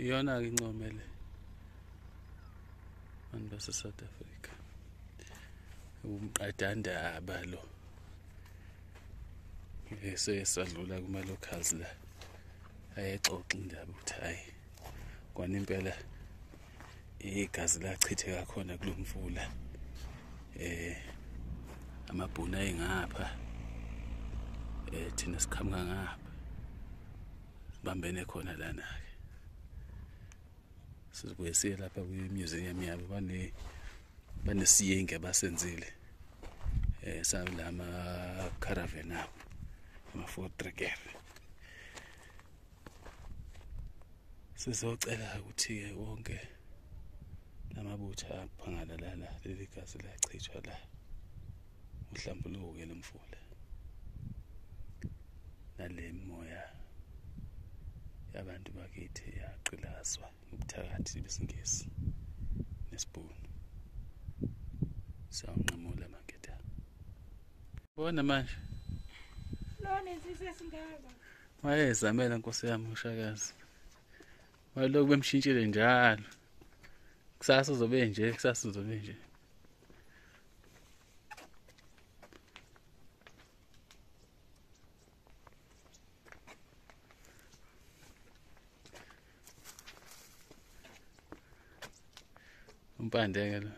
iyona-ke incomele abantu base-South Africa. Umqadandaba lo sesadlula kuma-locals la ayexoxa indaba ukuthi hayi kwana impela igazi lachitheka khona kulo mfula, amabhunu ayengapha, thina siqhamuka ngapha sibambene khona lana-ke. Sizobuye siye lapha kwi-museum yabo, banesiyenge abasenzile salama caravan abo, ama-4-trekker. Sizocela ukuthi-ke wonke lamabutha aphangalalala leli gazi lachithwa la uhlambuluke lo mfula, nale moya yabantu bakithi yaqilazwa ngobuthakathi besiNgisi nesibhunu. Sawunqamula maketha. Bona manje lona insizwe singaka wayezamela nkosi yami ushakazi, walokhu bemshintshile njalo, kusasa uzobe nje, kusasa uzobe nje. Umpandeke lo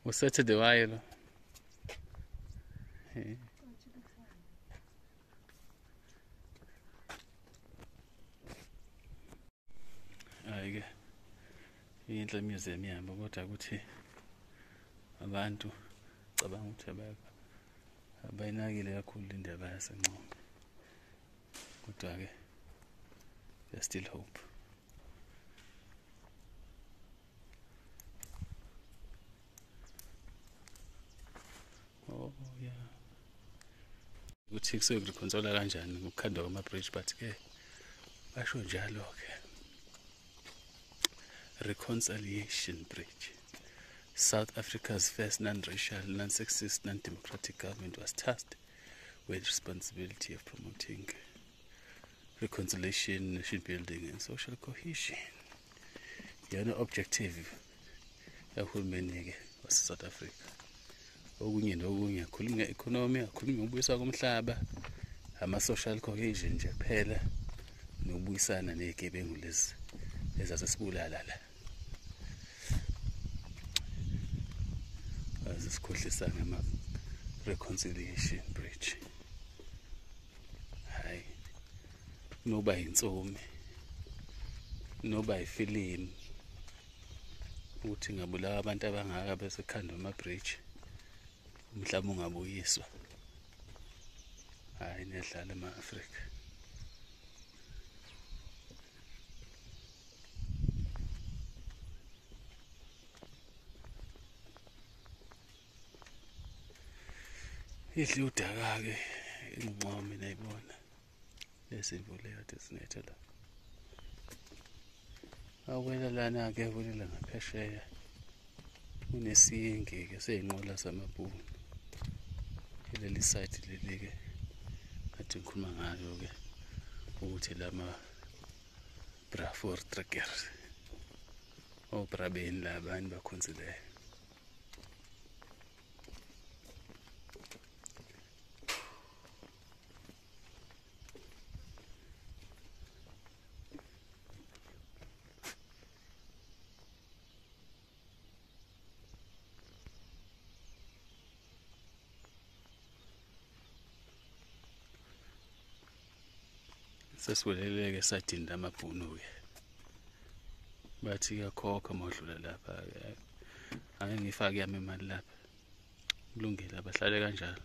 uSaturday waye lo. Hayi-ke inhle museum yabo, kodwa ukuthi abantu cabanga ukuthi abayinakile kakhulu indaba yaseNcome, kodwa-ke there's still hope. Oh yeah, ukuthi kuseyokureconsola kanjani ngokukhandwa kwama-bridge, but-ke basho njalo-ke Reconciliation Bridge. South Africa's first non-racial, non-sexist, non-democratic government was tasked with the responsibility of promoting reconciliation, nation building and social cohesion. Yona objective yahulumeni-ke wase-South Africa. Okunye nokunye, akhulumi nge-economy, akhulumi ngokubuyiswa komhlaba, ama-social cohesion nje kuphela, nokubuyisana ney'gebengu lezi ezasesibulala la. Azisikhohlisa ngama-Reconciliation Bridge. Hayi, noba yinsomi, noba yifilimu, ukuthi ngabulawa abantu abangaka bese khandwa ama-bridge, umhlaba ungabuyiswa. Hayi, nedlala ema-Afrika. Idle udaka-ke iNcome nayibona lezimvula ekade zinetha la. Awela lana-ke awelela ngaphesheya kunesiyenge-ke sey'nqola zamabhunu. Leli site leli-ke kade ngikhuluma ngayo-ke ukuthi lama-4-trekker, obrabeni labani bakhonzileyo. Sesiweleleke sadinda amabhunu-ke, bathi kuyakhokha uma udlula lapha. Ake ngifake yami imali lapha, kulungile abahlale kanjalo.